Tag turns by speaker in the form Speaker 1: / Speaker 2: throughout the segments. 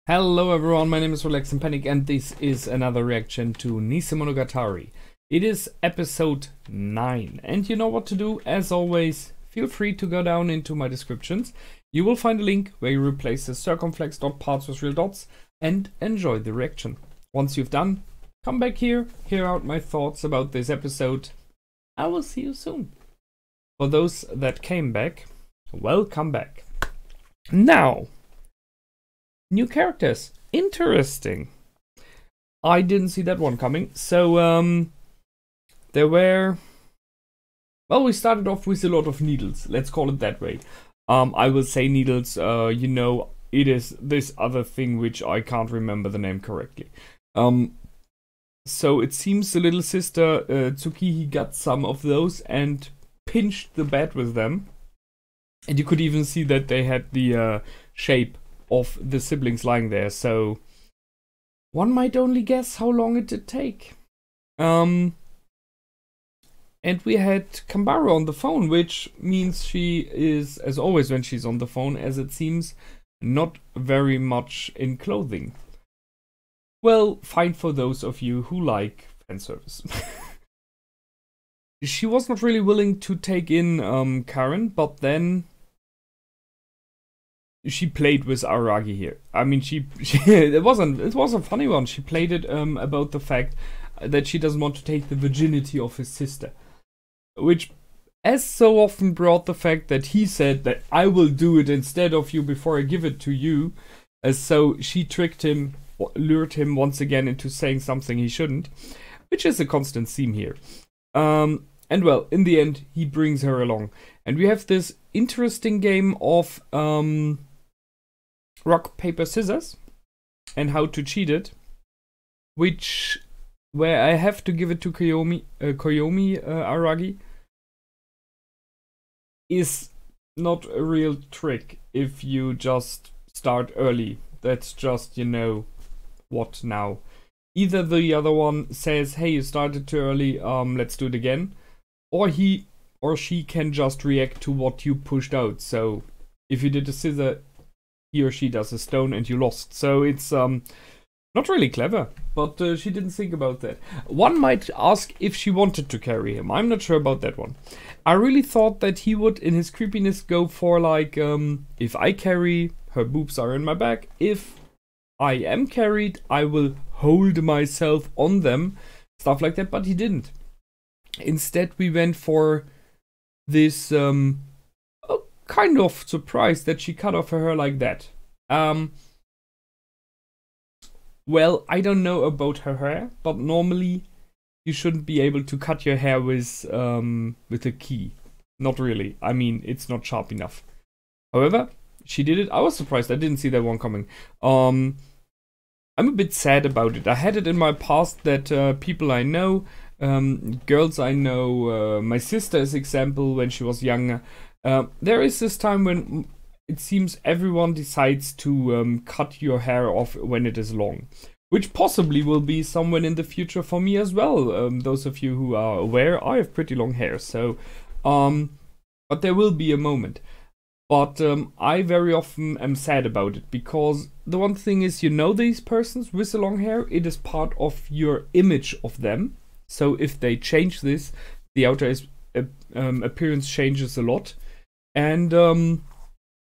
Speaker 1: Hello everyone, my name is Relax and Panic and this is another reaction to Nisemonogatari. It is episode 9 and you know what to do. As always, feel free to go down into my descriptions. You will find a link where you replace the circumflex dot parts with real dots and enjoy the reaction. Once you've done, come back here, hear out my thoughts about this episode. I will see you soon. For those that came back, welcome back. Now, new characters. Interesting. I didn't see that one coming. So, there were... Well, we started off with a lot of needles. Let's call it that way. I will say needles. You know, it is this other thing which I can't remember the name correctly. So it seems the little sister, Tsukihi, got some of those and pinched the bed with them. And you could even see that they had the shape of the siblings lying there, so one might only guess how long it did take. And we had Kanbaru on the phone, which means she is, as always when she's on the phone, as it seems, not very much in clothing. Well, fine for those of you who like fan service. She was not really willing to take in Karen, but then she played with Aragi here. I mean, it was a funny one. She played it about the fact that she doesn't want to take the virginity of his sister, which as so often brought the fact that he said that I will do it instead of you before I give it to you. So she tricked him, lured him once again into saying something he shouldn't, which is a constant theme here. And well, in the end, he brings her along, and we have this interesting game of rock, paper, scissors, and how to cheat it, where I have to give it to Koyomi Aragi, is not a real trick if you just start early. That's just, you know, what now? Either the other one says, hey, you started too early, let's do it again, or he or she can just react to what you pushed out. So if you did a scissor, he or she does a stone and you lost. So it's not really clever, but she didn't think about that. One might ask if she wanted to carry him. I'm not sure about that one. I really thought that he would, in his creepiness, go for like, if I carry, her boobs are in my back. If I am carried, I will hold myself on them. Stuff like that, but he didn't. Instead, we went for this kind of surprised that she cut off her hair like that. Well, I don't know about her hair, but normally you shouldn't be able to cut your hair with a key. Not really. I mean, it's not sharp enough. However, she did it. I was surprised. I didn't see that one coming. I'm a bit sad about it. I had it in my past that people I know, girls I know, my sister as example, when she was younger, there is this time when it seems everyone decides to cut your hair off when it is long, which possibly will be somewhere in the future for me as well. Those of you who are aware, I have pretty long hair, so but there will be a moment. But I very often am sad about it, because the one thing is, you know, these persons with the long hair, it is part of your image of them. So if they change this, the outer appearance changes a lot. And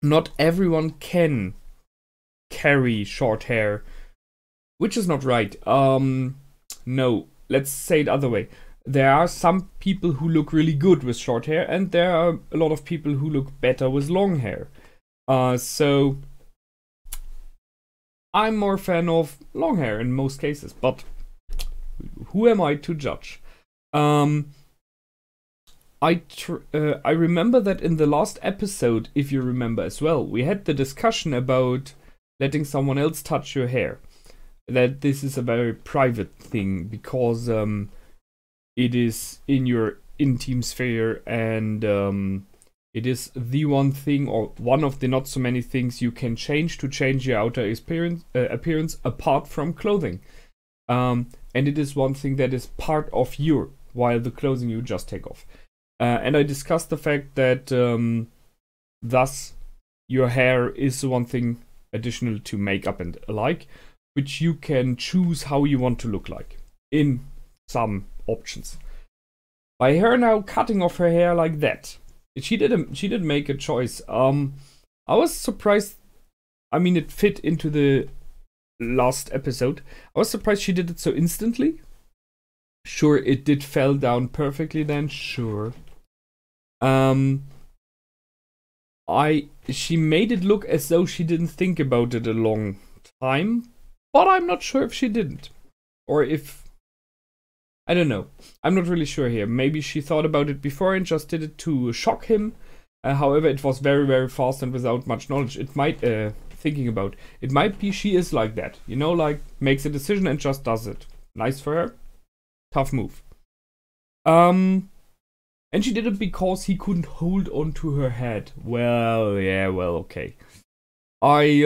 Speaker 1: not everyone can carry short hair, which is not right. No, let's say it other way. There are some people who look really good with short hair, and there are a lot of people who look better with long hair. So I'm more a fan of long hair in most cases, but who am I to judge? I remember that in the last episode, if you remember as well, we had the discussion about letting someone else touch your hair. That this is a very private thing, because it is in your intimate sphere, and it is the one thing, or one of the not so many things you can change to change your outer appearance apart from clothing. And it is one thing that is part of you, while the clothing you just take off. And I discussed the fact that thus your hair is the one thing additional to makeup and alike, which you can choose how you want to look like in some options. By her now cutting off her hair like that, she did make a choice. I was surprised. I mean, it fit into the last episode. I was surprised she did it so instantly. Sure, it did fell down perfectly then, sure. She made it look as though she didn't think about it a long time, but I'm not sure if she didn't. Or if... I don't know. I'm not really sure here. Maybe she thought about it before and just did it to shock him. However, it was very, very fast and without much knowledge. It might... thinking about it might be she is like that, you know, like makes a decision and just does it. Nice for her. Tough move. And she did it because he couldn't hold on to her head. Well, yeah, well, okay. I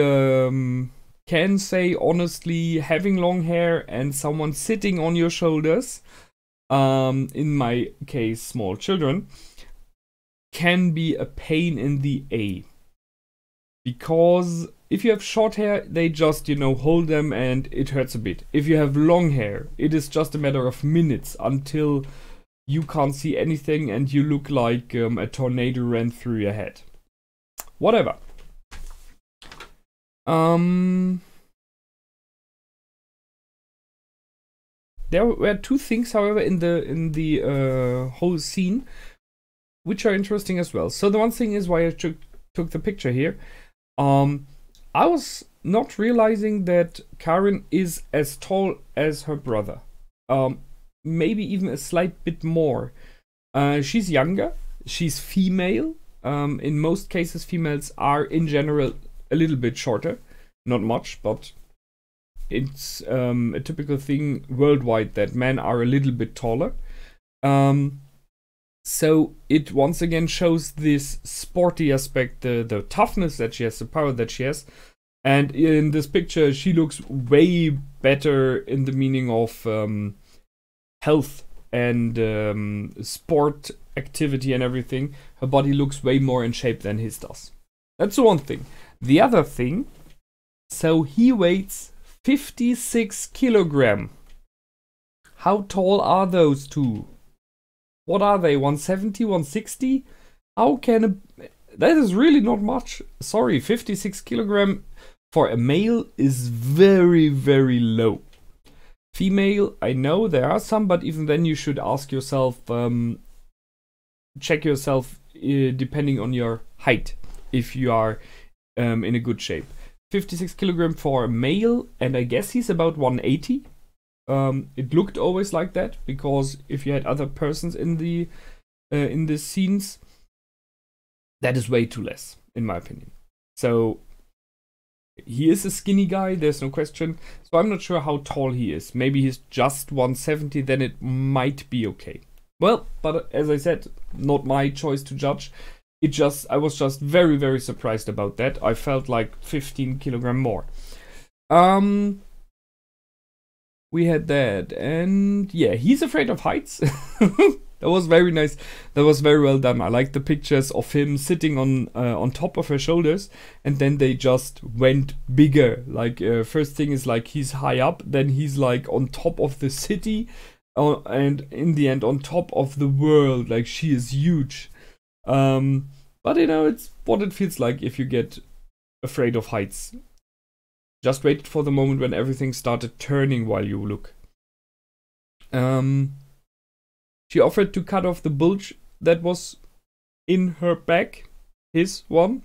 Speaker 1: can say honestly, having long hair and someone sitting on your shoulders, in my case small children, can be a pain in the A. Because if you have short hair, they just, you know, hold them and it hurts a bit. If you have long hair, it is just a matter of minutes until you can't see anything and you look like a tornado ran through your head. Whatever. There were two things, however, in the whole scene, which are interesting as well. So the one thing is why I took the picture here. I was not realizing that Karen is as tall as her brother. Maybe even a slight bit more. She's younger. She's female. In most cases, females are in general a little bit shorter. Not much, but it's a typical thing worldwide that men are a little bit taller. So it once again shows this sporty aspect, the toughness that she has, the power that she has. And in this picture, she looks way better in the meaning of health and sport activity and everything. Her body looks way more in shape than his does. That's the one thing. The other thing, so he weighs 56 kilogram. How tall are those two? What are they, 170, 160? How can that is really not much. Sorry, 56 kilogram for a male is very, very low. Female, I know there are some, but even then you should ask yourself, check yourself depending on your height, if you are in a good shape. 56 kilogram for a male, and I guess he's about 180. It looked always like that, because if you had other persons in the scenes, that is way too less, in my opinion. So he is a skinny guy, there's no question. So I'm not sure how tall he is. Maybe he's just 170, then it might be okay. Well, but as I said, not my choice to judge. I was just very, very surprised about that. I felt like 15 kilogram more. We had that, and yeah, he's afraid of heights. That was very nice. That was very well done. I like the pictures of him sitting on top of her shoulders, and then they just went bigger. Like first thing is like he's high up, then he's like on top of the city, and in the end on top of the world. Like she is huge. But you know, it's what it feels like if you get afraid of heights. Just wait for the moment when everything started turning while you look. She offered to cut off the bulge that was in her back. His one.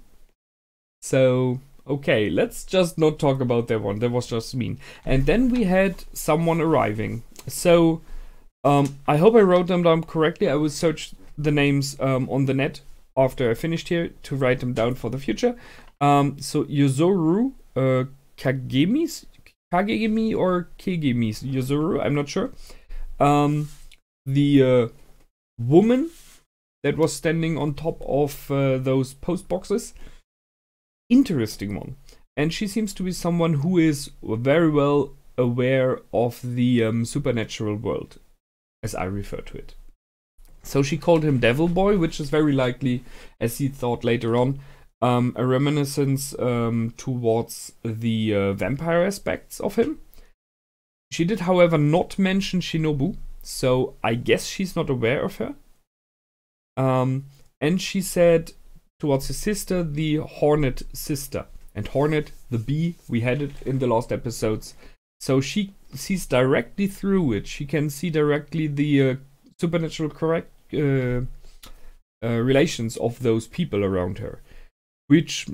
Speaker 1: So, okay, let's just not talk about that one. That was just mean. And then we had someone arriving. So, I hope I wrote them down correctly. I will search the names on the net after I finished here to write them down for the future. So, Yuzuru, Kagemi or Kegemi, Yuzuru, I'm not sure. The woman that was standing on top of those post boxes. Interesting one. And she seems to be someone who is very well aware of the supernatural world, as I refer to it. So she called him Devil Boy, which is very likely, as he thought later on, a reminiscence towards the vampire aspects of him. She did, however, not mention Shinobu, so I guess she's not aware of her. And she said towards his sister, the Hornet sister. And Hornet, the bee, we had it in the last episodes. So she sees directly through it. She can see directly the supernatural relations of those people around her. Which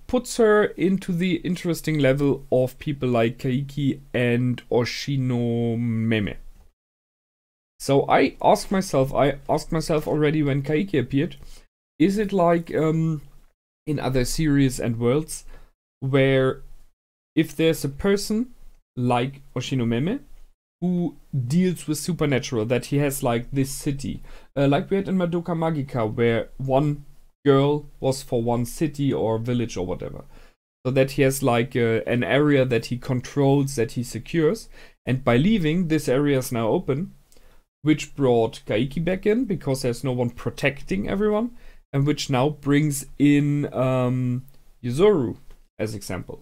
Speaker 1: puts her into the interesting level of people like Kaiki and Oshinomeme. So I asked myself already when Kaiki appeared, is it like in other series and worlds where if there's a person like Oshinomeme who deals with supernatural, that he has like this city, like we had in Madoka Magica, where one girl was for one city or village or whatever, so that he has like an area that he controls, that he secures, and by leaving, this area is now open, which brought Kaiki back in because there's no one protecting everyone, and which now brings in Yuzuru as example.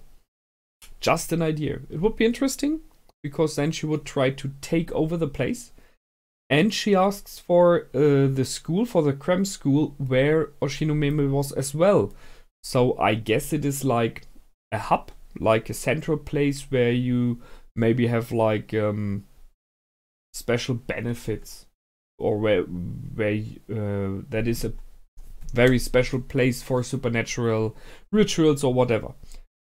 Speaker 1: Just an idea. It would be interesting because then she would try to take over the place. And she asks for the school, for the Krem school, where Oshinomeme was as well. So I guess it is like a hub, like a central place where you maybe have like special benefits, or where that is a very special place for supernatural rituals or whatever.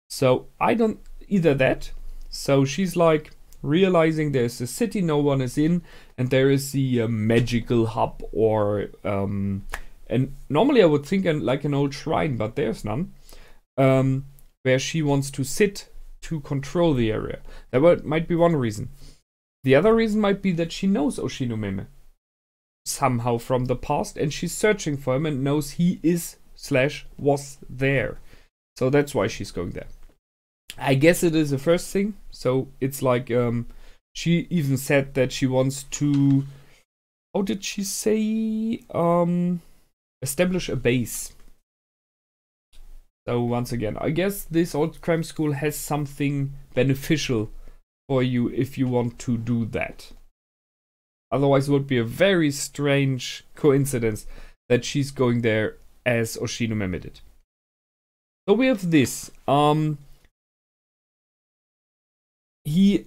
Speaker 1: So I don't either that. So she's like realizing there's a city no one is in, and there is the magical hub, or and normally I would think like an old shrine, but there's none, where she wants to sit to control the area. That might be one reason. The other reason might be that she knows Oshinomeme somehow from the past, and she's searching for him and knows he is / was there. So that's why she's going there. I guess it is the first thing. So it's like she even said that she wants to, how did she say, establish a base. So once again, I guess this old crime school has something beneficial for you if you want to do that. Otherwise it would be a very strange coincidence that she's going there as Oshinomeme did. So we have this. He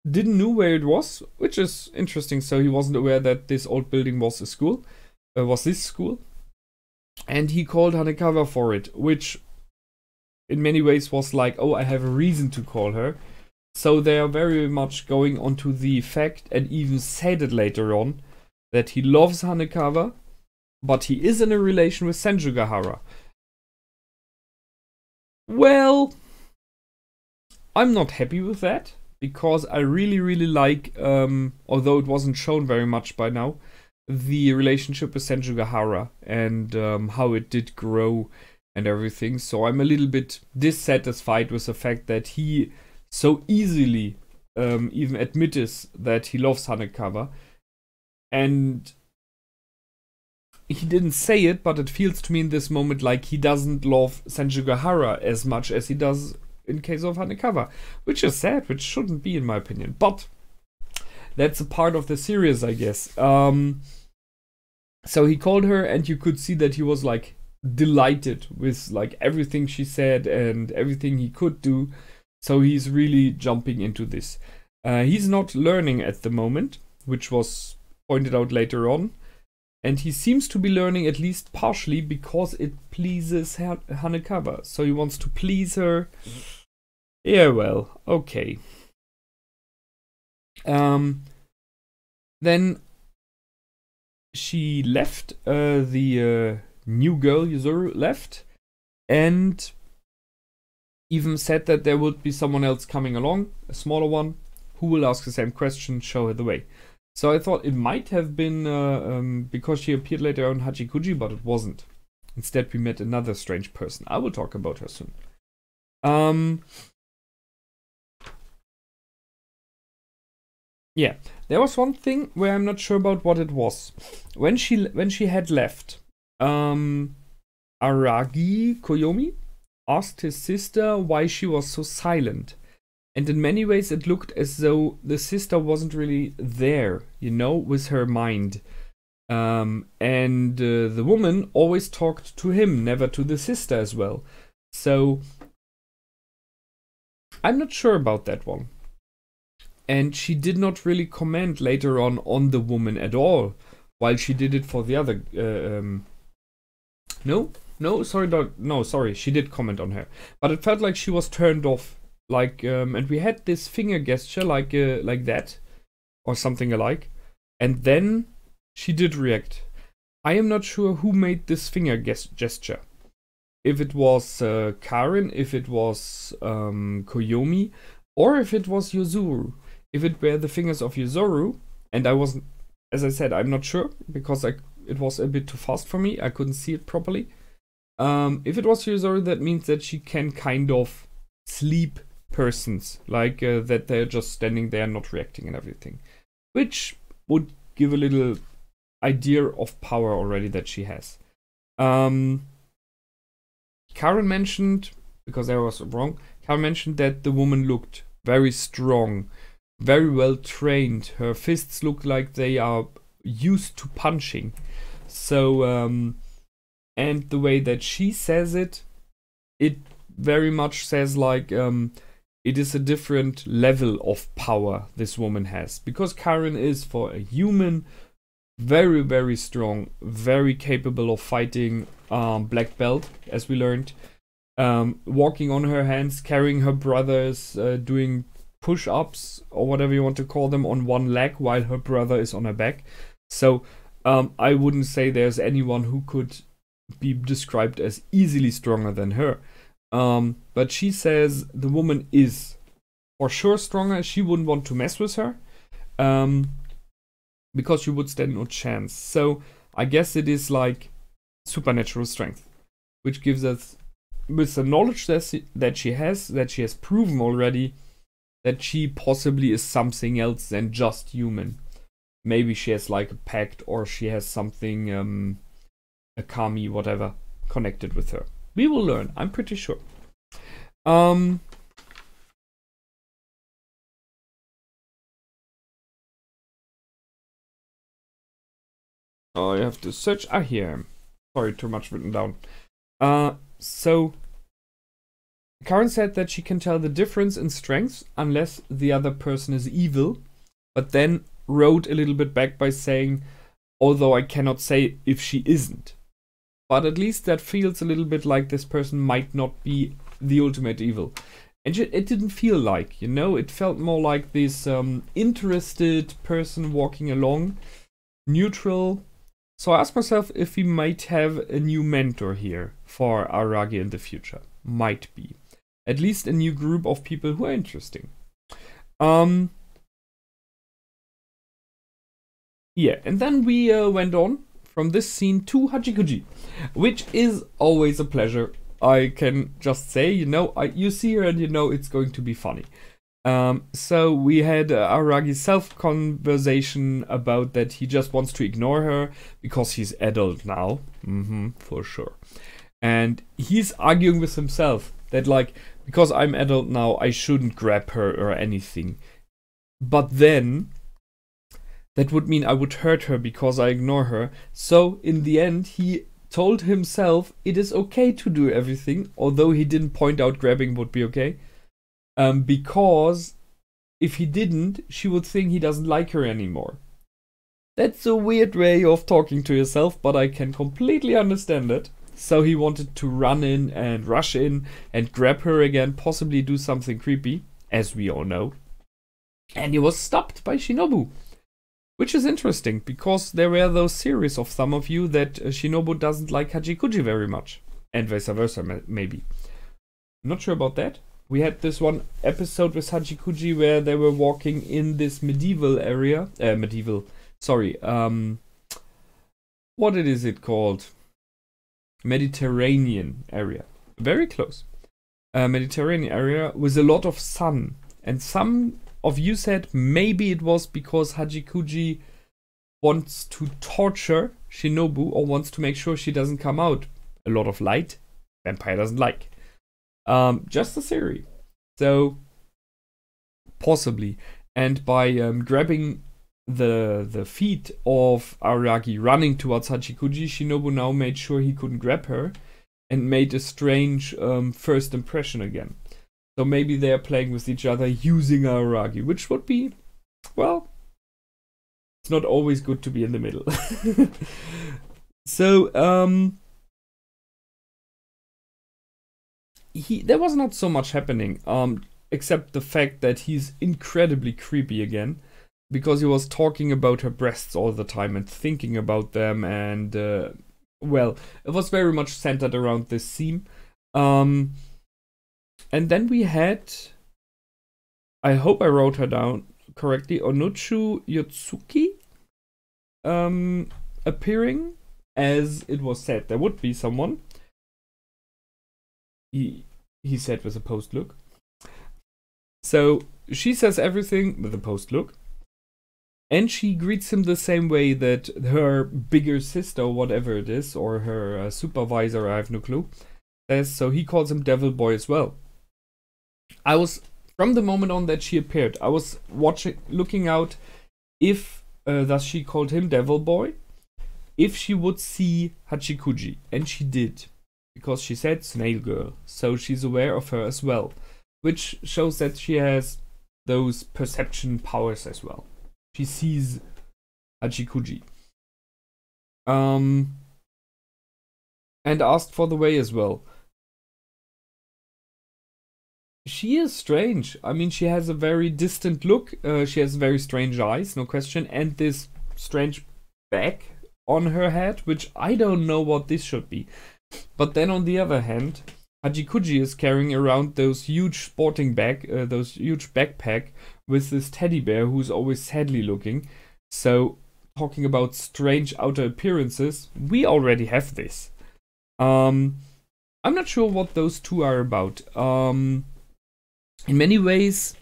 Speaker 1: didn't know where it was, which is interesting. So he wasn't aware that this old building was a school, was this school. And he called Hanekawa for it, which in many ways was like, oh, I have a reason to call her. So they are very much going onto the fact, and even said it later on, that he loves Hanekawa, but he is in a relation with Senjugahara. Well, I'm not happy with that, because I really like, although it wasn't shown very much by now, the relationship with Senjugahara and how it did grow and everything. So I'm a little bit dissatisfied with the fact that he so easily even admits that he loves Hanekawa. And he didn't say it, but it feels to me in this moment like he doesn't love Senjugahara as much as he does in case of Hanekawa, which is sad, which shouldn't be in my opinion. But that's a part of the series, I guess. So he called her, and you could see that he was like delighted with like everything she said and everything he could do. So he's really jumping into this. He's not learning at the moment, which was pointed out later on. And he seems to be learning at least partially because it pleases Hanekawa. So he wants to please her. Yeah, well, okay. Then she left, the new girl, Yuzuru, left, and even said that there would be someone else coming along, a smaller one, who will ask the same question, show her the way. So I thought it might have been because she appeared later on Hachikuji, but it wasn't. Instead, we met another strange person. I will talk about her soon. Yeah, there was one thing where I'm not sure about what it was. When she had left, Aragi Koyomi asked his sister why she was so silent. And in many ways it looked as though the sister wasn't really there, you know, with her mind. The woman always talked to him, never to the sister as well. So I'm not sure about that one. And she did not really comment later on the woman at all, while she did it for the other. Sorry, she did comment on her, but it felt like she was turned off. Like, and we had this finger gesture, like that, or something alike, and then she did react. I am not sure who made this finger gesture. If it was Karen, if it was Koyomi, or if it was Yuzuru. If it were the fingers of Yuzuru, and I wasn't, as I said, I'm not sure, because it was a bit too fast for me, I couldn't see it properly. If it was Yuzuru, that means that she can kind of sleep persons, like that they're just standing there not reacting and everything, which would give a little idea of power already that she has. Karen mentioned, because I was wrong, Karen mentioned that the woman looked very strong, very well trained. Her fists look like they are used to punching. So, and the way that she says it, it very much says like, it is a different level of power this woman has. Because Karen is, for a human, very, very strong, very capable of fighting, black belt, as we learned. Walking on her hands, carrying her brothers, doing push-ups, or whatever you want to call them, on one leg, while her brother is on her back. So, I wouldn't say there's anyone who could be described as easily stronger than her. But she says the woman is for sure stronger. She wouldn't want to mess with her, because she would stand no chance. So I guess it is like supernatural strength, which gives us, with the knowledge that she has proven already, that she possibly is something else than just human. Maybe she has like a pact, or she has something, a kami, whatever, connected with her. We will learn, I'm pretty sure. Oh, I have to search. Here. Sorry, too much written down. So Karen said that she can tell the difference in strengths unless the other person is evil, but then wrote a little bit back by saying, although I cannot say if she isn't. But at least that feels a little bit like this person might not be the ultimate evil. And it didn't feel like, you know, it felt more like this interested person walking along, neutral. So I asked myself if we might have a new mentor here for Aragi in the future. Might be. At least a new group of people who are interesting. Yeah, and then we went on from this scene to Hachikuji, which is always a pleasure. I can just say, you know, you see her and you know it's going to be funny. So we had Aragi's self-conversation about that he just wants to ignore her because he's adult now. For sure. And he's arguing with himself that, like, because I'm adult now, I shouldn't grab her or anything. But then that would mean I would hurt her because I ignore her. So in the end, he told himself it is okay to do everything, although he didn't point out grabbing would be okay. Because if he didn't, she would think he doesn't like her anymore. That's a weird way of talking to yourself, but I can completely understand it. So he wanted to run in and rush in and grab her again, possibly do something creepy, as we all know. And he was stopped by Shinobu. Which is interesting, because there were those theories of some of you that Shinobu doesn't like Hachikuji very much. And vice versa, maybe. Not sure about that. We had this one episode with Hachikuji where they were walking in this medieval area. What is it called? Mediterranean area. Very close. Mediterranean area with a lot of sun. And some of you said maybe it was because Hachikuji wants to torture Shinobu or wants to make sure she doesn't come out a lot of light, vampire doesn't like. Just a theory. So, possibly. And by grabbing the feet of Aragi running towards Hachikuji, Shinobu now made sure he couldn't grab her and made a strange first impression again. So maybe they're playing with each other using Aragi, which would be, well, it's not always good to be in the middle. So, there was not so much happening, except the fact that he's incredibly creepy again, because he was talking about her breasts all the time and thinking about them, and well, it was very much centered around this theme. And then we had, I hope I wrote her down correctly, Onuchu Yotsuki appearing, as it was said there would be someone. He said with a post look. So she says everything with a post look. And she greets him the same way that her bigger sister, whatever it is, or her supervisor, I have no clue, says. So he calls him Devil Boy as well. I was, from the moment on that she appeared, I was looking out if thus she called him Devil Boy, if she would see Hachikuji, and she did, because she said Snail Girl, so she's aware of her as well, which shows that she has those perception powers as well. She sees Hachikuji. And asked for the way as well. She is strange. I mean, she has a very distant look. She has very strange eyes, no question. And this strange bag on her head, which I don't know what this should be. But then on the other hand, Hachikuji is carrying around those huge sporting bag, those huge backpack with this teddy bear who's always sadly looking. So, talking about strange outer appearances, we already have this. I'm not sure what those two are about. In many ways,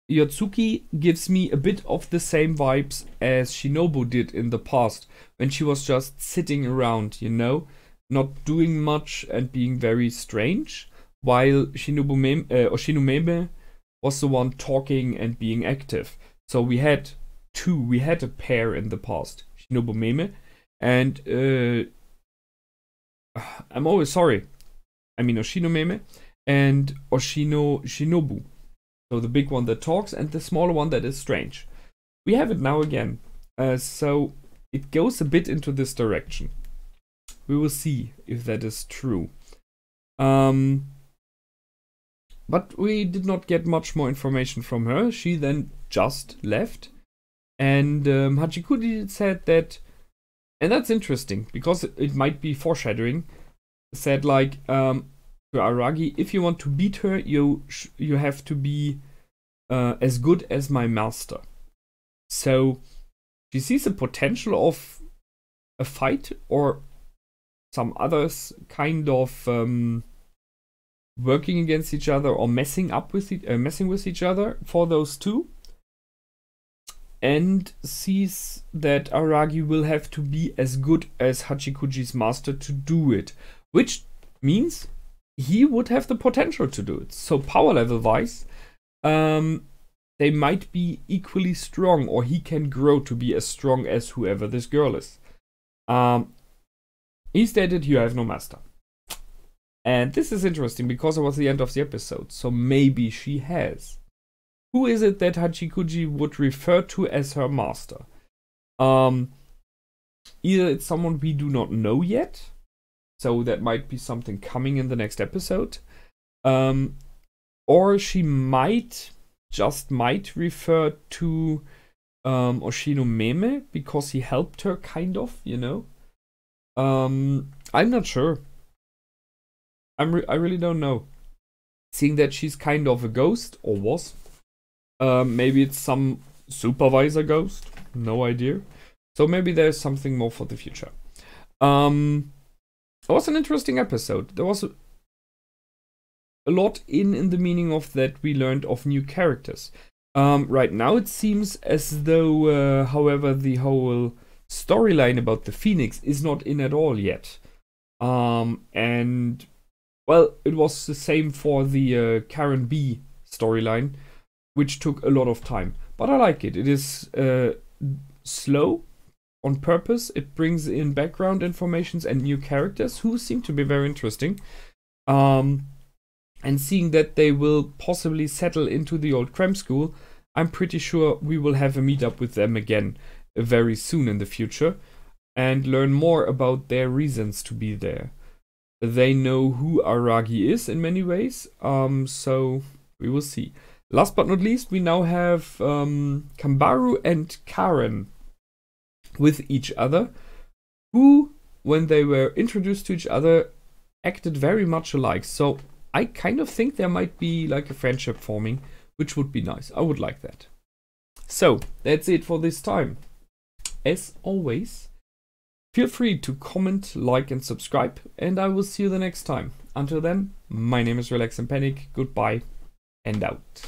Speaker 1: Yotsuki gives me a bit of the same vibes as Shinobu did in the past, when she was just sitting around, you know, not doing much and being very strange, while Shinomeme was the one talking and being active. So we had a pair in the past, Shinomeme and I'm always sorry, I mean Oshinomeme and Shinobu. So the big one that talks and the smaller one that is strange. We have it now again. So it goes a bit into this direction. We will see if that is true. But we did not get much more information from her. She then just left. And Hachikuji said that, and that's interesting because it might be foreshadowing, said like, to Aragi, if you want to beat her, you have to be as good as my master. So she sees the potential of a fight or some others kind of working against each other or messing with each other for those two, and sees that Aragi will have to be as good as Hachikuji's master to do it, which means he would have the potential to do it. So power level wise, they might be equally strong, or he can grow to be as strong as whoever this girl is. He stated, you have no master. And this is interesting because it was the end of the episode, so maybe she has. Who is it that Hachikuji would refer to as her master? Either it's someone we do not know yet, so that might be something coming in the next episode. Or she might refer to Oshinomeme because he helped her, kind of, you know. I'm not sure. I really don't know. Seeing that she's kind of a ghost, or was. Maybe it's some supervisor ghost. No idea. So maybe there's something more for the future. It was an interesting episode. There was a lot in the meaning of that we learned of new characters. Right now it seems as though, however, the whole storyline about the Phoenix is not in at all yet. And well, it was the same for the Karen B storyline, which took a lot of time. But I like it. It is slow on purpose. It brings in background informations and new characters who seem to be very interesting. And seeing that they will possibly settle into the old cram school, I'm pretty sure we will have a meetup with them again very soon in the future and learn more about their reasons to be there. They know who Aragi is in many ways, so we will see. Last but not least, we now have Kanbaru and Karen with each other, who, when they were introduced to each other, acted very much alike. So I kind of think there might be like a friendship forming, which would be nice. I would like that. So that's it for this time. As always, feel free to comment, like and subscribe, and I will see you the next time. Until then, my name is Relax and Panic. Goodbye and out.